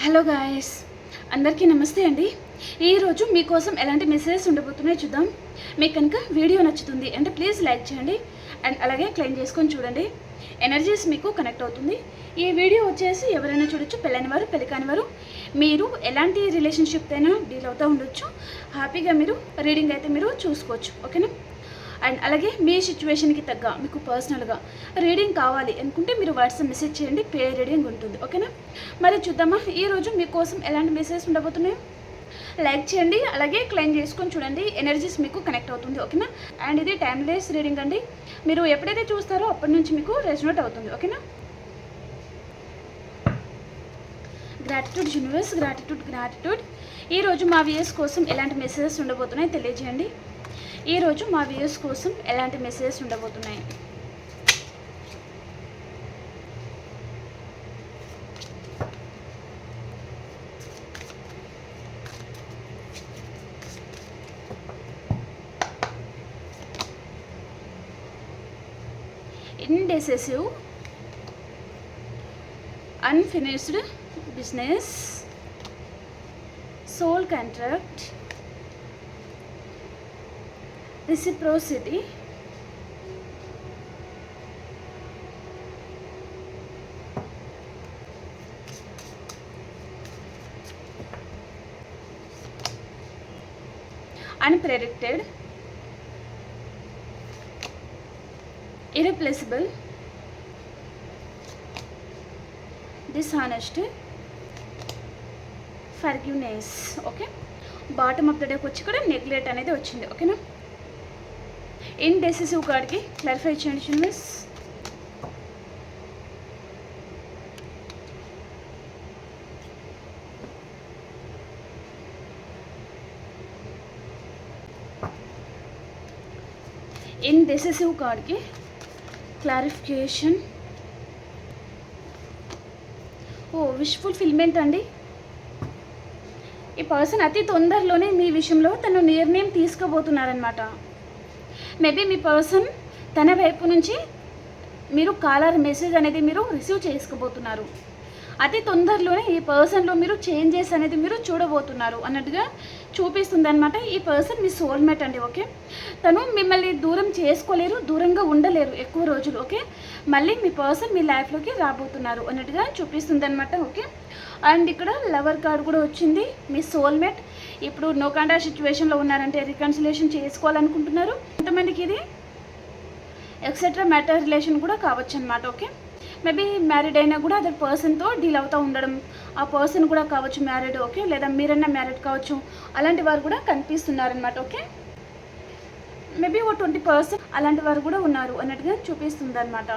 Hello guys, అందరికీ నమస్తే అండి. ఈరోజు మీకోసం ఎలాంటి మెసేజెస్ ఉండబోతున్నాయో చూద్దాం. మీకు కనుక వీడియో నచ్చుతుంది అంటే ప్లీజ్ లైక్ చేయండి అండ్ అలాగే క్లెయిమ్ చేసుకొని చూడండి. ఎనర్జీస్ మీకు కనెక్ట్ అవుతుంది. ఈ వీడియో వచ్చేసి ఎవరైనా చూడొచ్చు, పెళ్ళైన వారు, పెళ్లి కాని వారు, మీరు ఎలాంటి రిలేషన్షిప్ అయినా డీల్ అవుతూ ఉండొచ్చు. హ్యాపీగా మీరు రీడింగ్ అయితే మీరు చూసుకోవచ్చు, ఓకేనా. అండ్ అలాగే మీ సిచ్యువేషన్కి తగ్గ మీకు పర్సనల్గా రీడింగ్ కావాలి అనుకుంటే మీరు వాట్సాప్ మెసేజ్ చేయండి, పే రీడింగ్ ఉంటుంది, ఓకేనా. మరి చూద్దామా ఈరోజు మీకోసం ఎలాంటి మెసేజ్ ఉండబోతున్నాయో. లైక్ చేయండి, అలాగే క్లెయిమ్ చేసుకొని చూడండి. ఎనర్జీస్ మీకు కనెక్ట్ అవుతుంది, ఓకేనా. అండ్ ఇది టైమ్లెస్ రీడింగ్ అండి. మీరు ఎప్పుడైతే చూస్తారో అప్పటి నుంచి మీకు రెజొనేట్ అవుతుంది, ఓకేనా. Gratitude universe, gratitude. ఈరోజు మా వ్యూయర్స్ కోసం ఎలాంటి మెసేజెస్ ఉండబోతున్నాయో తెలియజేయండి. ఈరోజు మా వ్యూయర్స్ కోసం ఎలాంటి మెసేజెస్ ఉండబోతున్నాయి. Indecisive, unfinished business, soul contract, reciprocity, unpredicted, irreplaceable, dishonest, forgiveness. Okay, bottom of the డేకి వచ్చి కూడా నెగ్లెక్ట్ అనేది వచ్చింది, ఓకేనా. ఇండెసిసివ్ కార్డ్కి క్లారిఫై చేయండి యూనివర్స్. ఇండెసిసివ్ కార్డ్కి క్లారిఫికేషన్. విష్ ఫుల్ఫిల్మెంట్ అండి. ఈ పర్సన్ అతి తొందరలోనే మీ విషయంలో తను నిర్ణయం తీసుకోబోతున్నారనమాట. మేబీ మీ పర్సన్ తన వైపు నుంచి మీరు కాలర్ మెసేజ్ అనేది మీరు రిసీవ్ చేసుకోబోతున్నారు. అతి తొందరలోనే ఈ పర్సన్లో మీరు చేంజెస్ అనేది మీరు చూడబోతున్నారు అన్నట్టుగా చూపిస్తుంది అనమాట. ఈ పర్సన్ మీ సోల్మేట్ అండి, ఓకే. తను మిమ్మల్ని దూరం చేసుకోలేరు, దూరంగా ఉండలేరు ఎక్కువ రోజులు, ఓకే. మళ్ళీ మీ పర్సన్ మీ లైఫ్లోకి రాబోతున్నారు అన్నట్టుగా చూపిస్తుంది అనమాట, ఓకే. అండ్ ఇక్కడ లవర్ కార్డ్ కూడా వచ్చింది. మీ సోల్మేట్ ఇప్పుడు నో కాంటాక్ట్ సిచ్యువేషన్లో ఉన్నారంటే రికన్సిలేషన్ చేసుకోవాలనుకుంటున్నారు. కొంతమందికి ఇది ఎక్సెట్రా మ్యాటర్ రిలేషన్ కూడా కావచ్చు అనమాట, ఓకే. మేబీ మ్యారీడ్ అయినా కూడా అదర్ పర్సన్తో డీల్ అవుతూ ఉండడం, ఆ పర్సన్ కూడా కావచ్చు మ్యారీడ్, ఓకే. లేదా మీరన్నా మ్యారీడ్ కావచ్చు, అలాంటి వారు కూడా కనిపిస్తున్నారనమాట, ఓకే. మేబీ ఓ 20% అలాంటి వారు కూడా ఉన్నారు అన్నట్టుగా చూపిస్తుంది అనమాట.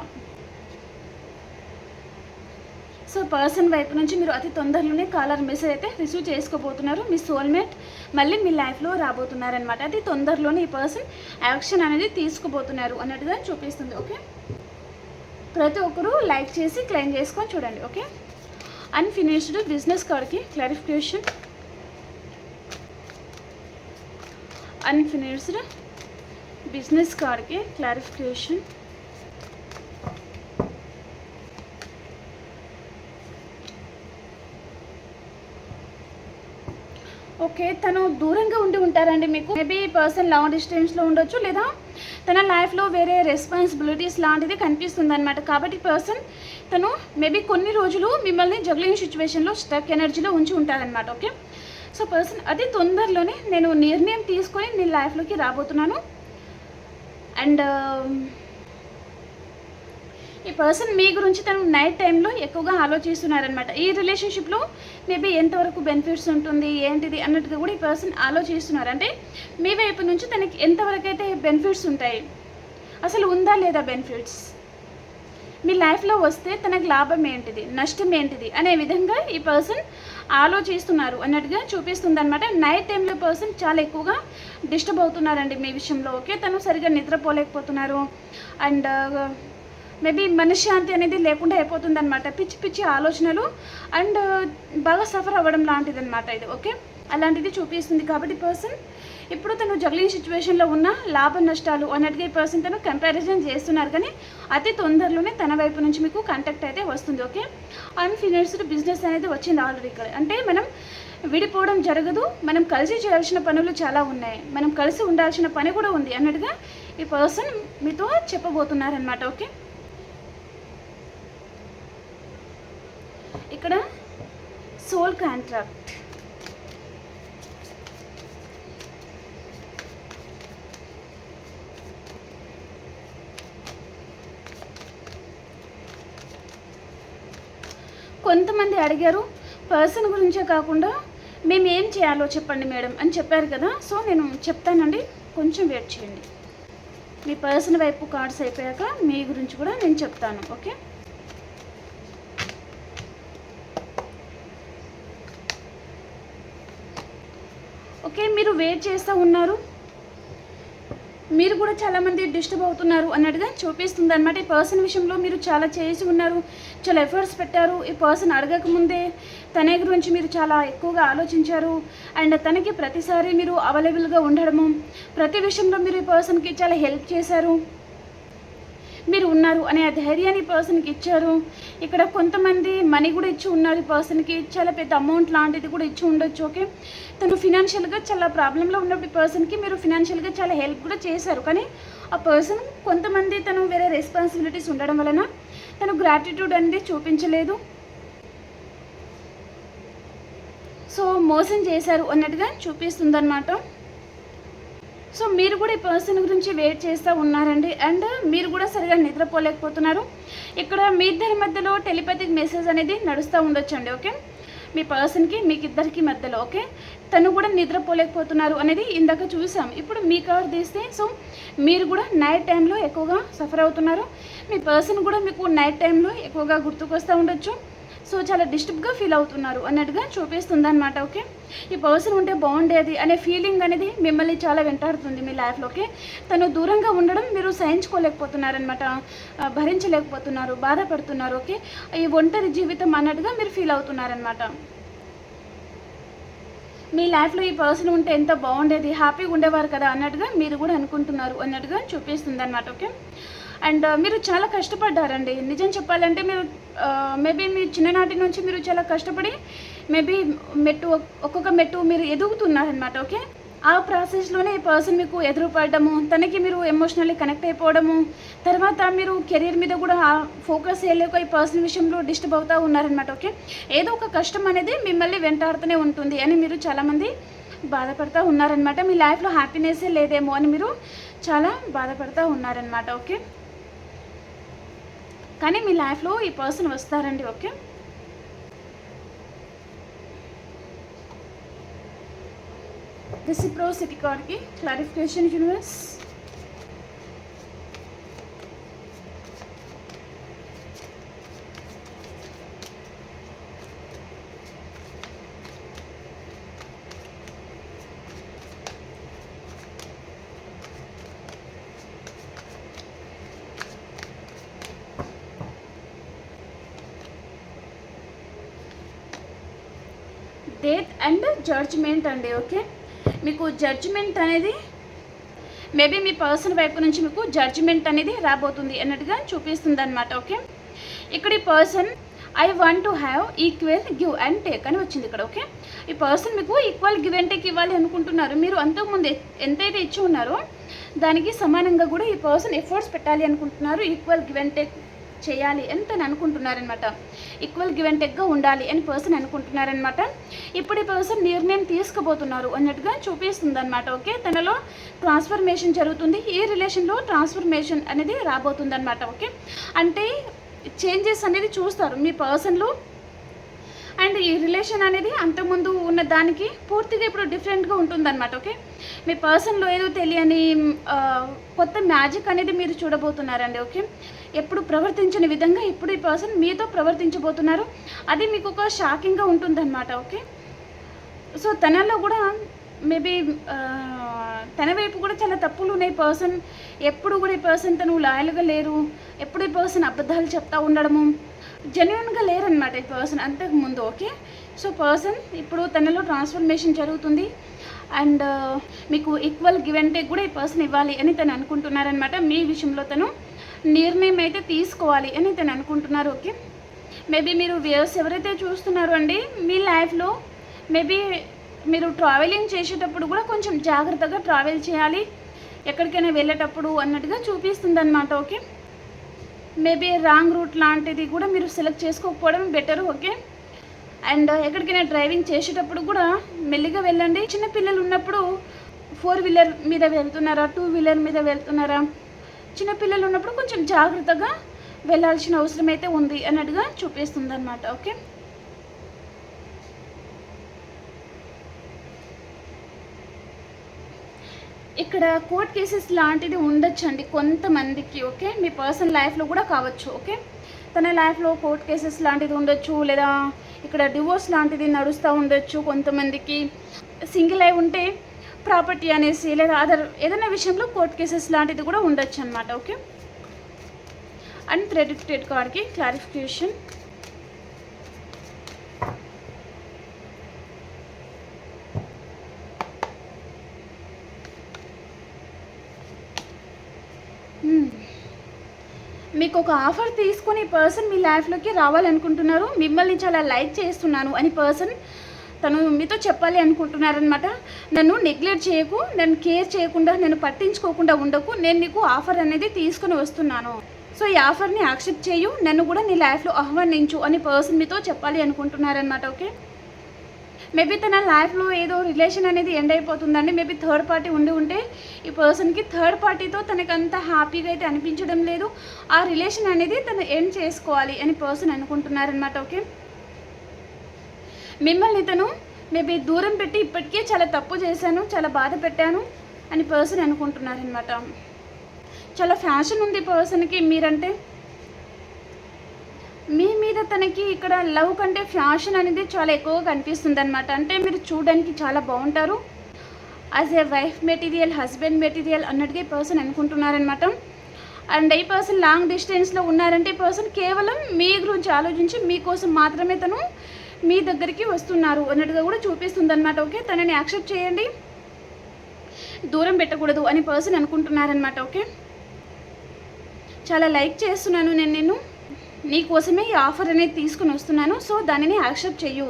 సో పర్సన్ వైపు నుంచి మీరు అతి తొందరలోనే కాలర్ మెసేజ్ అయితే రిసీవ్ చేసుకోబోతున్నారు. మీ సోల్మేట్ మళ్ళీ మీ లైఫ్లో రాబోతున్నారనమాట. అతి తొందరలోనే ఈ పర్సన్ యాక్షన్ అనేది తీసుకోబోతున్నారు అన్నట్టుగా చూపిస్తుంది, ఓకే. ప్రతి ఒక్కరూ లైక్ చేసి క్లెయిమ్ చేసుకొని చూడండి, ఓకే. అన్ఫినిష్డ్ బిజినెస్ కార్డ్కి క్లారిఫికేషన్. అన్ఫినిష్డ్ బిజినెస్ కార్డ్కి క్లారిఫికేషన్. ఓకే, తను దూరంగా ఉండి ఉంటారండి మీకు. మేబీ పర్సన్ లాంగ్ డిస్టెన్స్లో ఉండొచ్చు, లేదా తన లైఫ్లో వేరే రెస్పాన్సిబిలిటీస్ లాంటిది కనిపిస్తుంది అనమాట. కాబట్టి పర్సన్ తను మేబీ కొన్ని రోజులు మిమ్మల్ని జగ్లింగ్ సిచ్యువేషన్లో స్టక్ ఎనర్జీలో ఉంచి ఉంటారనమాట, ఓకే. సో పర్సన్ అతి తొందరలోనే నేను నిర్ణయం తీసుకొని నీ లైఫ్లోకి రాబోతున్నాను. అండ్ ఈ పర్సన్ మీ గురించి తను నైట్ టైంలో ఎక్కువగా ఆలోచిస్తున్నారనమాట. ఈ రిలేషన్షిప్లో మేబీ ఎంతవరకు బెనిఫిట్స్ ఉంటుంది ఏంటిది అన్నట్టుగా కూడా ఈ పర్సన్ ఆలోచిస్తున్నారు. అంటే మీ వైపు నుంచి తనకి ఎంతవరకు అయితే బెనిఫిట్స్ ఉంటాయి, అసలు ఉందా లేదా బెనిఫిట్స్, మీ లైఫ్లో వస్తే తనకు లాభం ఏంటిది, నష్టం ఏంటిది అనే విధంగా ఈ పర్సన్ ఆలోచిస్తున్నారు అన్నట్టుగా చూపిస్తుంది అనమాట. నైట్ టైంలో పర్సన్ చాలా ఎక్కువగా డిస్టర్బ్ అవుతున్నారండి మీ విషయంలో, ఓకే. తను సరిగ్గా నిద్రపోలేకపోతున్నారు. అండ్ మేబీ మనశ్శాంతి అనేది లేకుండా అయిపోతుంది అనమాట. పిచ్చి పిచ్చి ఆలోచనలు అండ్ బాగా సఫర్ అవ్వడం లాంటిది అనమాట ఇది, ఓకే. అలాంటిది చూపిస్తుంది. కాబట్టి పర్సన్ ఇప్పుడు తను జగ్లింగ్ సిచ్యువేషన్లో ఉన్న లాభ నష్టాలు అన్నట్టుగా ఈ పర్సన్ తను కంపారిజన్ చేస్తున్నారు, కానీ అతి తొందరలోనే తన వైపు నుంచి మీకు కాంటాక్ట్ అయితే వస్తుంది. ఓకే, అన్ఫినిష్డ్ బిజినెస్ అనేది వచ్చింది ఆల్రెడీ ఇక్కడ. అంటే మనం విడిపోవడం జరగదు, మనం కలిసి చేయాల్సిన పనులు చాలా ఉన్నాయి, మనం కలిసి ఉండాల్సిన పని కూడా ఉంది అన్నట్టుగా ఈ పర్సన్ మీతో చెప్పబోతున్నారనమాట. ఓకే, ఇక్కడ సోల్ కాంట్రాక్ట్, కొంతమంది అడిగారు పర్సన్ గురించే కాకుండా మేము ఏం చేయాలో చెప్పండి మేడం అని చెప్పారు కదా. సో నేను చెప్తానండి, కొంచెం వెయిట్ చేయండి. మీ పర్సన్ వైపు కార్డ్స్ అయిపోయాక మీ గురించి కూడా నేను చెప్తాను. ఓకే, ఓకే, మీరు వెయిట్ చేస్తూ ఉన్నారు, మీరు కూడా చాలామంది డిస్టర్బ్ అవుతున్నారు అన్నట్టుగా చూపిస్తుంది అనమాట. ఈ పర్సన్ విషయంలో మీరు చాలా చేసి ఉన్నారు, చాలా ఎఫర్ట్స్ పెట్టారు. ఈ పర్సన్ అడగకముందే తన గురించి మీరు చాలా ఎక్కువగా ఆలోచించారు, అండ్ తనకి ప్రతిసారి మీరు అవైలబుల్గా ఉండడము, ప్రతి విషయంలో మీరు ఈ పర్సన్కి చాలా హెల్ప్ చేశారు, మీరు ఉన్నారు అనే ధైర్యాన్ని పర్సన్కి ఇచ్చారు. ఇక్కడ కొంతమంది మనీ కూడా ఇచ్చి ఉన్నారు, ఈ పర్సన్కి చాలా పెద్ద అమౌంట్ లాంటిది కూడా ఇచ్చి ఉండొచ్చు. ఓకే, తను ఫినాన్షియల్గా చాలా ప్రాబ్లంలో ఉన్నప్పుడు పర్సన్కి మీరు ఫినాన్షియల్గా చాలా హెల్ప్ కూడా చేశారు, కానీ ఆ పర్సన్ కొంతమంది తను వేరే రెస్పాన్సిబిలిటీస్ ఉండడం వలన తను గ్రాటిట్యూడ్ అనేది చూపించలేదు, సో మోసం చేశారు అన్నట్టుగా చూపిస్తుందన్నమాట. సో మీరు కూడా ఈ పర్సన్ గురించి వెయిట్ చేస్తూ ఉన్నారండి, అండ్ మీరు కూడా సరిగా నిద్రపోలేకపోతున్నారు. ఇక్కడ మీ ఇద్దరి మధ్యలో టెలిపతిక్ మెసేజ్ అనేది నడుస్తూ ఉండొచ్చండి. ఓకే, మీ పర్సన్కి మీకు ఇద్దరికి మధ్యలో. ఓకే, తను కూడా నిద్రపోలేకపోతున్నారు అనేది ఇందాక చూసాం. ఇప్పుడు మీ కార్డు తీస్తే సో మీరు కూడా నైట్ టైంలో ఎక్కువగా సఫర్ అవుతున్నారు, మీ పర్సన్ కూడా మీకు నైట్ టైంలో ఎక్కువగా గుర్తుకొస్తూ ఉండొచ్చు, సో చాలా డిస్టర్బ్గా ఫీల్ అవుతున్నారు అన్నట్టుగా చూపిస్తుంది అనమాట. ఓకే, ఈ పర్సన్ ఉంటే బాగుండేది అనే ఫీలింగ్ అనేది మిమ్మల్ని చాలా వెంటాడుతుంది మీ లైఫ్లోకి. తను దూరంగా ఉండడం మీరు సహించుకోలేకపోతున్నారనమాట, భరించలేకపోతున్నారు, బాధపడుతున్నారు. ఓకే, ఈ ఒంటరి జీవితం అన్నట్టుగా మీరు ఫీల్ అవుతున్నారనమాట. మీ లైఫ్లో ఈ పర్సన్ ఉంటే ఎంత బాగుండేది, హ్యాపీగా ఉండేవారు కదా అన్నట్టుగా మీరు కూడా అనుకుంటున్నారు అన్నట్టుగా చూపిస్తుంది అనమాట. ఓకే, అండ్ మీరు చాలా కష్టపడ్డారండి, నిజం చెప్పాలంటే మీరు మేబీ మీ చిన్ననాటి నుంచి మీరు చాలా కష్టపడి మేబీ ఒక్కొక్క మెట్టు మీరు ఎదుగుతున్నారనమాట. ఓకే, ఆ ప్రాసెస్లోనే ఈ పర్సన్ మీకు ఎదురుపడము, తనకి మీరు ఎమోషనల్లీ కనెక్ట్ అయిపోవడము, తర్వాత మీరు కెరీర్ మీద కూడా ఫోకస్ చేయలేక ఈ పర్సన్ విషయంలో డిస్టర్బ్ అవుతూ ఉన్నారనమాట. ఓకే, ఏదో ఒక కష్టం అనేది మిమ్మల్ని వెంటాడుతూనే ఉంటుంది అని మీరు చాలామంది బాధపడుతూ ఉన్నారనమాట. మీ లైఫ్లో హ్యాపీనెస్సే లేదేమో అని మీరు చాలా బాధపడుతూ ఉన్నారనమాట. ఓకే, కానీ మీ లైఫ్లో ఈ పర్సన్ వస్తారండి. ఓకే, రెసిప్రోసిటీ కార్డ్కి clarification universe. Death and judgement అండి. ఓకే, మీకు జడ్జ్మెంట్ అనేది మేబీ మీ పర్సన్ వైపు నుంచి మీకు జడ్జ్మెంట్ అనేది రాబోతుంది అన్నట్టుగా చూపిస్తుంది అనమాట. ఓకే, ఇక్కడ ఈ person I want to have equal give and take అని వచ్చింది ఇక్కడ. ఓకే, ఈ పర్సన్ మీకు ఈక్వల్ గివ్ అండ్ టేక్ ఇవ్వాలి అనుకుంటున్నారు, మీరు అంతకుముందు ఎంతైతే ఇచ్చి ఉన్నారో దానికి సమానంగా కూడా ఈ పర్సన్ ఎఫర్ట్స్ పెట్టాలి అనుకుంటున్నారు, ఈక్వల్ గివ్ అండ్ టేక్ చేయాలి అని తను అనుకుంటున్నారనమాట, ఈక్వల్ గివ్ అండ్ టేక్గా ఉండాలి అని పర్సన్ అనుకుంటున్నారనమాట. ఇప్పుడు ఈ పర్సన్ నిర్ణయం తీసుకోబోతున్నారు అన్నట్టుగా చూపిస్తుంది అనమాట. ఓకే, తనలో ట్రాన్స్ఫర్మేషన్ జరుగుతుంది, ఈ రిలేషన్లో ట్రాన్స్ఫర్మేషన్ అనేది రాబోతుంది అనమాట. ఓకే, అంటే చేంజెస్ అనేది చూస్తారు మీ పర్సన్లో, అండ్ ఈ రిలేషన్ అనేది అంతకుముందు ఉన్న దానికి పూర్తిగా ఇప్పుడు డిఫరెంట్గా ఉంటుందన్నమాట. ఓకే, మీ పర్సన్లో ఏదో తెలియని కొత్త మ్యాజిక్ అనేది మీరు చూడబోతున్నారండి. ఓకే, ఎప్పుడు ప్రవర్తించిన విధంగా ఇప్పుడు ఈ పర్సన్ మీతో ప్రవర్తించబోతున్నారు, అది మీకు ఒక షాకింగ్గా ఉంటుందన్నమాట. ఓకే, సో తనలో కూడా మేబీ తన వైపు కూడా చాలా తప్పులు ఉన్నాయి. పర్సన్ ఎప్పుడు కూడా ఈ పర్సన్ తను లాయల్గా లేరు, ఎప్పుడు ఈ పర్సన్ అబద్ధాలు చెప్తా ఉండడము, జెన్యున్గా లేరనమాట ఈ పర్సన్ అంతకుముందు. ఓకే, సో పర్సన్ ఇప్పుడు తనలో ట్రాన్స్ఫర్మేషన్ జరుగుతుంది అండ్ మీకు ఈక్వల్ గివ్ అండ్ టేక్ కూడా ఈ పర్సన్ ఇవ్వాలి అని తను అనుకుంటున్నారనమాట. మీ విషయంలో తను నిర్ణయం అయితే తీసుకోవాలి అని తను అనుకుంటున్నారు. ఓకే, మేబీ మీరు వ్యూయర్స్ ఎవరైతే చూస్తున్నారో అండి, మీ లైఫ్లో మేబీ మీరు ట్రావెలింగ్ చేసేటప్పుడు కూడా కొంచెం జాగ్రత్తగా ట్రావెల్ చేయాలి ఎక్కడికైనా వెళ్ళేటప్పుడు అన్నట్టుగా చూపిస్తుంది అనమాట. ఓకే, మేబీ రాంగ్ రూట్ లాంటిది కూడా మీరు సెలెక్ట్ చేసుకోకపోవడం బెటర్. ఓకే, అండ్ ఎక్కడికైనా డ్రైవింగ్ చేసేటప్పుడు కూడా మెల్లిగా వెళ్ళండి. చిన్నపిల్లలు ఉన్నప్పుడు 4 వీలర్ మీద వెళ్తున్నారా, 2 వీలర్ మీద వెళ్తున్నారా, చిన్నపిల్లలు ఉన్నప్పుడు కొంచెం జాగ్రత్తగా వెళ్ళాల్సిన అవసరం అయితే ఉంది అన్నట్టుగా చూపిస్తుంది అనమాట. ఓకే, ఇక్కడ కోర్ట్ కేసెస్ లాంటిది ఉండొచ్చండి కొంతమందికి. ఓకే, మీ పర్సనల్ లైఫ్లో కూడా కావచ్చు. ఓకే, తన లైఫ్లో కోర్ట్ కేసెస్ లాంటిది ఉండొచ్చు, లేదా ఇక్కడ డివోర్స్ లాంటిది నడుస్తూ ఉండొచ్చు. కొంతమందికి సింగిల్ అయి ఉంటే ప్రాపర్టీ అనేసి లేదా అదర్ ఏదైనా విషయంలో కోర్ట్ కేసెస్ లాంటిది కూడా ఉండొచ్చు అనమాట. ఓకే, అండ్ ప్రెడిక్టెడ్ కార్డ్కి క్లారిఫికేషన్. మీకు ఒక ఆఫర్ తీసుకొని పర్సన్ మీ లైఫ్లోకి రావాలనుకుంటున్నారు, మిమ్మల్ని చాలా లైక్ చేస్తున్నాను అని పర్సన్ తను మీతో చెప్పాలి అనుకుంటున్నారనమాట. నన్ను నెగ్లెక్ట్ చేయకు, నన్ను కేర్ చేయకుండా, నన్ను పట్టించుకోకుండా ఉండకు, నేను నీకు ఆఫర్ అనేది తీసుకొని వస్తున్నాను, సో ఈ ఆఫర్ని యాక్సెప్ట్ చేయు, నన్ను కూడా నీ లైఫ్లో ఆహ్వానించు అని పర్సన్ మీతో చెప్పాలి అనుకుంటున్నారనమాట. ఓకే, మేబీ తన లైఫ్లో ఏదో రిలేషన్ అనేది ఎండ్ అయిపోతుందండి. మేబీ థర్డ్ పార్టీ ఉంటే ఈ పర్సన్కి థర్డ్ పార్టీతో తనకు అంత హ్యాపీగా అయితే అనిపించడం లేదు. ఆ రిలేషన్ అనేది తను ఎండ్ చేసుకోవాలి అని పర్సన్ అనుకుంటున్నారనమాట. ఓకే, మిమ్మల్ని తను మేబీ దూరం పెట్టి ఇప్పటికే చాలా తప్పు చేశాను, చాలా బాధ పెట్టాను అని పర్సన్ అనుకుంటున్నారనమాట. చాలా ఫ్యాషన్ ఉంది పర్సన్కి మీరంటే. మీ మీద తనకి ఇక్కడ లవ్ కంటే ఫ్యాషన్ అనేది చాలా ఎక్కువగా కనిపిస్తుంది అనమాట. అంటే మీరు చూడడానికి చాలా బాగుంటారు, as a wife material, husband material అన్నట్టుగా ఈ పర్సన్ అనుకుంటున్నారనమాట. అండ్ ఈ పర్సన్ లాంగ్ డిస్టెన్స్లో ఉన్నారంటే ఈ పర్సన్ కేవలం మీ గురించి ఆలోచించి మీకోసం మాత్రమే తను మీ దగ్గరికి వస్తున్నారు అన్నట్టుగా కూడా చూపిస్తుంది అనమాట. ఓకే, తనని యాక్సెప్ట్ చేయండి, దూరం పెట్టకూడదు అని పర్సన్ అనుకుంటున్నారనమాట. ఓకే, చాలా లైక్ చేస్తున్నాను నేను నీకోసమే ఈ ఆఫర్ అనేది తీసుకుని వస్తున్నాను, సో దానిని యాక్సెప్ట్ చెయ్యు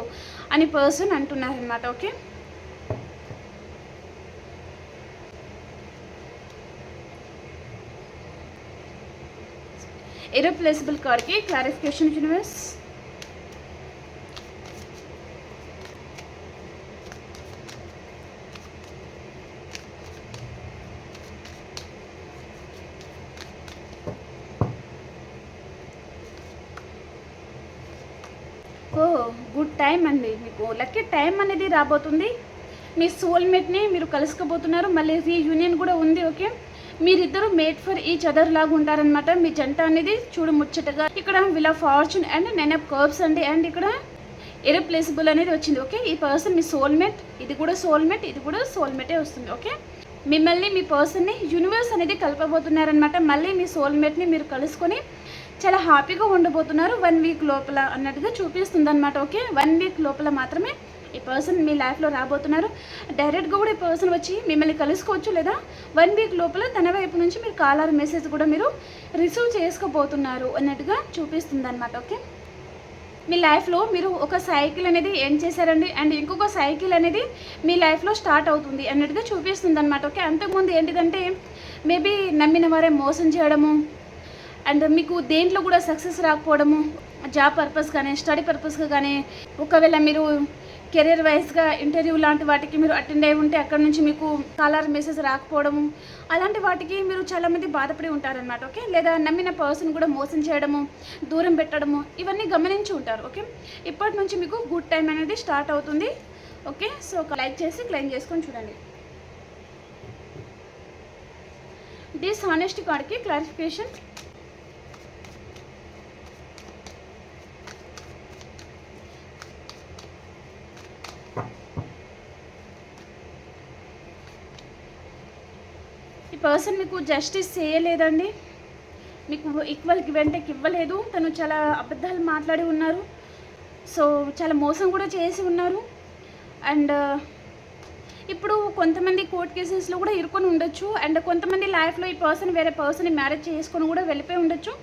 అని పర్సన్ అంటున్నారనమాట. ఓకే, ఇర్రిప్లేసబుల్ కార్డ్కి క్లారిఫికేషన్ యూనివర్స్. గుడ్ టైం అండి, మీకు లక్కీ టైం అనేది రాబోతుంది. మీ సోల్మేట్ని మీరు కలుసుకోబోతున్నారు, మళ్ళీ రీయూనియన్ కూడా ఉంది. ఓకే, మీరిద్దరు మేడ్ ఫర్ ఈచ్ అదర్ లాగా ఉంటారనమాట. మీ జంట అనేది చూడముచ్చటగా. ఇక్కడ wheel of fortune and 9 of curves అండి, అండ్ ఇక్కడ ఇర్రిప్లేసబుల్ అనేది వచ్చింది. ఓకే, ఈ పర్సన్ మీ సోల్మేట్, ఇది కూడా సోల్మేట్, ఇది కూడా సోల్మేటే వస్తుంది. ఓకే, మిమ్మల్ని మీ పర్సన్ని యూనివర్స్ అనేది కలపబోతున్నారనమాట. మళ్ళీ మీ సోల్మేట్ని మీరు కలుసుకొని చాలా హ్యాపీగా ఉండబోతున్నారు 1 వీక్ లోపల అన్నట్టుగా చూపిస్తుంది అనమాట. ఓకే, 1 వీక్ లోపల మాత్రమే ఈ పర్సన్ మీ లైఫ్లో రాబోతున్నారు. డైరెక్ట్గా కూడా ఈ పర్సన్ వచ్చి మిమ్మల్ని కలుసుకోవచ్చు, లేదా 1 వీక్ లోపల తన వైపు నుంచి మీరు కాల్ ఆర్ మెసేజ్ కూడా మీరు రిసీవ్ చేసుకోబోతున్నారు అన్నట్టుగా చూపిస్తుంది అనమాట. ఓకే, మీ లైఫ్లో మీరు ఒక సైకిల్ అనేది ఎండ్ చేశారండి, అండ్ ఇంకొక సైకిల్ అనేది మీ లైఫ్లో స్టార్ట్ అవుతుంది అన్నట్టుగా చూపిస్తుంది అనమాట. ఓకే, అంతకుముందు ఏంటిదంటే మేబీ నమ్మిన వారే మోసం చేయడము, అండ్ మీకు దేంట్లో కూడా సక్సెస్ రాకపోవడము, జాబ్ పర్పస్ కానీ స్టడీ పర్పస్గా కానీ, ఒకవేళ మీరు కెరీర్ వైజ్గా ఇంటర్వ్యూ లాంటి వాటికి మీరు అటెండ్ అయి ఉంటే అక్కడ నుంచి మీకు కాలర్ మెసేజ్ రాకపోవడము, అలాంటి వాటికి మీరు చాలామంది బాధపడి ఉంటారనమాట. ఓకే, లేదా నమ్మిన పర్సన్ కూడా మోసం చేయడము, దూరం పెట్టడము, ఇవన్నీ గమనించి ఉంటారు. ఓకే, ఇప్పటి నుంచి మీకు గుడ్ టైం అనేది స్టార్ట్ అవుతుంది. ఓకే, సో లైక్ చేసి క్లెయిమ్ చేసుకొని చూడండి. డిస్హానెస్టీ కార్డ్కి క్లారిఫికేషన్. ఈ పర్సన్ మీకు జస్టిస్ చేయలేదండి, మీకు ఈక్వల్ గివ్ అండ్ టేక్ ఇవ్వలేదు. తను చాలా అబద్ధాలు మాట్లాడి ఉన్నారు. సో చాలా మోసం కూడా చేసి ఉన్నారు. అండ్ ఇప్పుడు కొంతమంది కోర్ట్ కేసెస్లో కూడా ఇరుకొని ఉండొచ్చు. అండ్ కొంతమంది లైఫ్లో ఈ పర్సన్ వేరే పర్సన్ని మ్యారేజ్ చేసుకొని కూడా వెళ్ళిపోయి ఉండొచ్చు.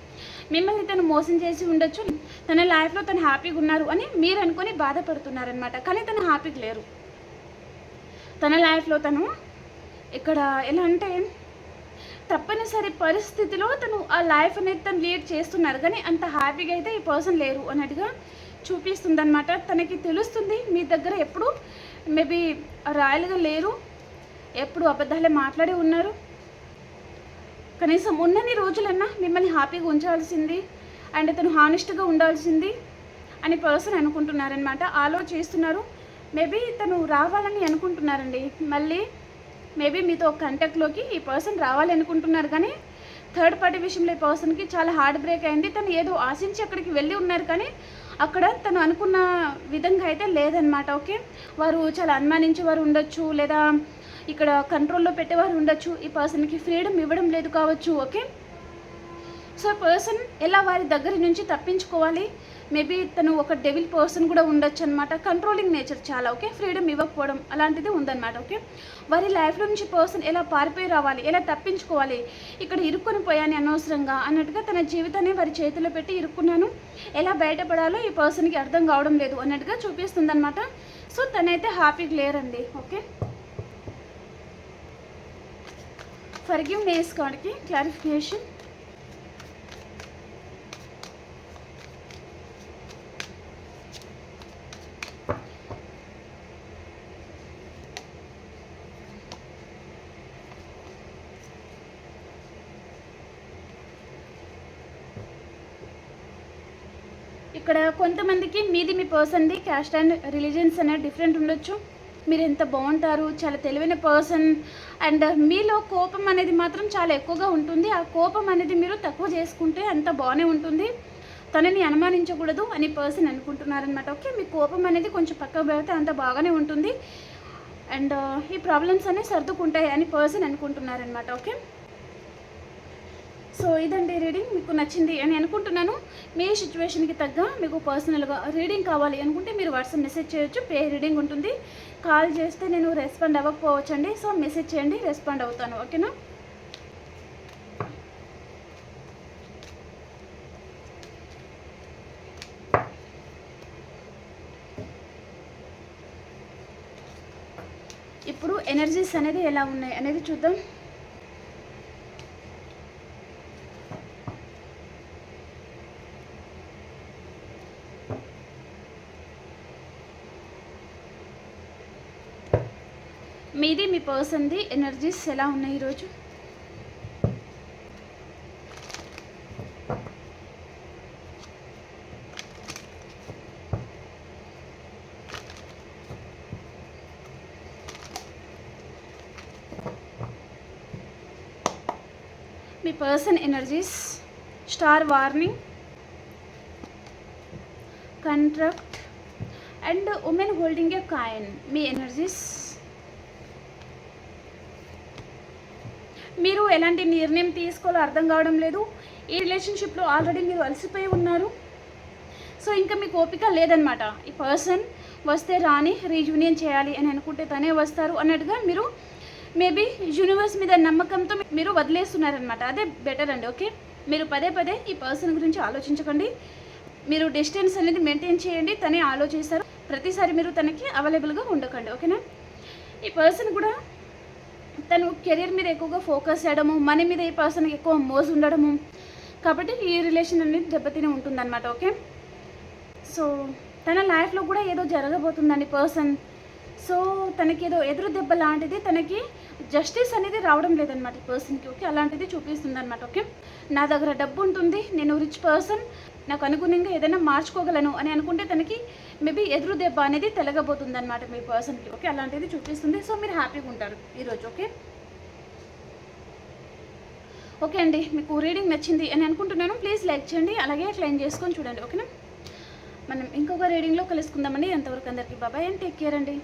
మిమ్మల్ని తను మోసం చేసి ఉండొచ్చు. తన లైఫ్లో తను హ్యాపీగా ఉన్నారు అని మీరు అనుకొని బాధపడుతున్నారనమాట. కానీ తను హ్యాపీగా లేరు. తన లైఫ్లో తను ఇక్కడ ఎలా అంటే తప్పనిసరి పరిస్థితిలో తను ఆ లైఫ్ అనేది తను లీడ్ చేస్తున్నారు. కానీ అంత హ్యాపీగా అయితే ఈ పర్సన్ లేరు అన్నట్టుగా చూపిస్తుంది అనమాట. తనకి తెలుస్తుంది మీ దగ్గర ఎప్పుడు మేబీ రాయల్గా లేరు, ఎప్పుడు అబద్ధాలే మాట్లాడి ఉన్నారు. కనీసం ఉన్నన్ని రోజులన్నా మిమ్మల్ని హ్యాపీగా ఉంచాల్సింది అండ్ తను హానెస్ట్గా ఉండాల్సింది అని పర్సన్ అనుకుంటున్నారనమాట. ఆలోచిస్తున్నారు. మేబీ తను రావాలని అనుకుంటున్నారండి. మళ్ళీ మేబీ మీతో కాంటాక్ట్లోకి ఈ పర్సన్ రావాలి అనుకుంటున్నారు. కానీ థర్డ్ పార్టీ విషయంలో ఈ పర్సన్కి చాలా హార్ట్ బ్రేక్ అయింది. తను ఏదో ఆశించి అక్కడికి వెళ్ళి ఉన్నారు, కానీ అక్కడ తను అనుకున్న విధంగా అయితే లేదనమాట. ఓకే, వారు చాలా అనుమానించేవారు ఉండొచ్చు, లేదా ఇక్కడ కంట్రోల్లో పెట్టేవారు ఉండొచ్చు. ఈ పర్సన్కి ఫ్రీడమ్ ఇవ్వడం లేదు కావచ్చు. ఓకే, సో పర్సన్ ఎలా వారి దగ్గర నుంచి తప్పించుకోవాలి. మేబీ తను ఒక డెవిల్ పర్సన్ కూడా ఉండొచ్చు అనమాట. కంట్రోలింగ్ నేచర్ చాలా. ఓకే, ఫ్రీడమ్ ఇవ్వకపోవడం అలాంటిది ఉందన్నమాట. ఓకే, వారి లైఫ్లో నుంచి పర్సన్ ఎలా పారిపోయి రావాలి, ఎలా తప్పించుకోవాలి, ఇక్కడ ఇరుక్కొని పోయాని అనవసరంగా అన్నట్టుగా తన జీవితాన్ని వారి చేతిలో పెట్టి ఇరుక్కున్నాను, ఎలా బయటపడాలో ఈ పర్సన్కి అర్థం కావడం లేదు అన్నట్టుగా చూపిస్తుంది అనమాట. సో తనైతే హ్యాపీగా లేరండి. ఓకే, ఫర్గివ్నెస్ కార్డ్కి క్లారిఫికేషన్. ఇక్కడ కొంతమందికి మీది మీ పర్సన్ది క్యాస్ట్ అండ్ రిలీజియన్స్ అనేది డిఫరెంట్ ఉండొచ్చు. మీరు ఎంత బాగుంటారు, చాలా తెలివైన పర్సన్, అండ్ మీలో కోపం అనేది మాత్రం చాలా ఎక్కువగా ఉంటుంది. ఆ కోపం అనేది మీరు తక్కువ చేసుకుంటే అంత బాగానే ఉంటుంది. తనని అనుమానించకూడదు అని పర్సన్ అనుకుంటున్నారనమాట. ఓకే, మీ కోపం అనేది కొంచెం పక్కకు పెడితే అంత బాగానే ఉంటుంది అండ్ ఈ ప్రాబ్లమ్స్ అనేవి సర్దుకుంటాయి అని పర్సన్ అనుకుంటున్నారనమాట. ఓకే, సో ఇదండి రీడింగ్. మీకు నచ్చింది అని అనుకుంటున్నాను. మీ సిచ్యువేషన్కి తగ్గ మీకు పర్సనల్గా రీడింగ్ కావాలి అనుకుంటే మీరు వాట్సాప్ మెసేజ్ చేయొచ్చు. పే రీడింగ్ ఉంటుంది. కాల్ చేస్తే నేను రెస్పాండ్ అవ్వకపోవచ్చు అండి. సో మెసేజ్ చేయండి, రెస్పాండ్ అవుతాను. ఓకేనా? ఇప్పుడు ఎనర్జీస్ అనేది ఎలా ఉన్నాయి అనేది చూద్దాం. మీది మీ పర్సన్ది ఎనర్జీస్ ఎలా ఉన్నాయి ఈరోజు? మీ person energies, star warning, contract and woman holding a coin. మీ ఎనర్జీస్, మీరు ఎలాంటి నిర్ణయం తీసుకోవాలో అర్థం కావడం లేదు. ఈ రిలేషన్షిప్లో ఆల్రెడీ మీరు అలసిపోయి ఉన్నారు. సో ఇంకా మీకు ఓపిక లేదనమాట. ఈ పర్సన్ వస్తే రాని రీయూనియన్ చేయాలి అని అనుకుంటే తనే వస్తారు అన్నట్టుగా మీరు మేబీ యూనివర్స్ మీద నమ్మకంతో మీరు వదిలేస్తున్నారనమాట. అదే బెటర్ అండి. ఓకే, మీరు పదే పదే ఈ పర్సన్ గురించి ఆలోచించకండి. మీరు డిస్టెన్స్ అనేది మెయింటైన్ చేయండి. తనే ఆలోచిస్తారు. ప్రతిసారి మీరు తనకి అవైలబుల్గా ఉండకండి. ఓకేనా? ఈ పర్సన్ కూడా తను కెరీర్ మీద ఎక్కువగా ఫోకస్ చేయడము, మనీ మీద ఈ పర్సన్కి ఎక్కువ మోజు ఉండడము, కాబట్టి ఈ రిలేషన్ అనేది దెబ్బతిని ఉంటుందన్నమాట. ఓకే, సో తన లైఫ్లో కూడా ఏదో జరగబోతుందండి పర్సన్. సో తనకి ఏదో ఎదురు దెబ్బ లాంటిది, తనకి జస్టిస్ అనేది రావడం లేదనమాట ఈ పర్సన్కి. ఓకే, అలాంటిది చూపిస్తుంది అనమాట. ఓకే, నా దగ్గర డబ్బు ఉంటుంది, నేను రిచ్ పర్సన్, నాకు అనుగుణంగా ఏదైనా మార్చుకోగలను అని అనుకుంటే తనకి మేబీ ఎదురు దెబ్బ అనేది తెలగబోతుంది అనమాట మీ పర్సన్కి. ఓకే, అలాంటిది చూపిస్తుంది. సో మీరు హ్యాపీగా ఉంటారు ఈరోజు. ఓకే, ఓకే అండి, మీకు రీడింగ్ నచ్చింది అని అనుకుంటున్నాను. ప్లీజ్ లైక్ చేయండి, అలాగే క్లెయిమ్ చేసుకొని చూడండి. ఓకేనా? మనం ఇంకొక రీడింగ్లో కలుసుకుందామండి. అంతవరకు అందరికీ బాబాయ్ అండ్ టేక్ కేర్ అండి.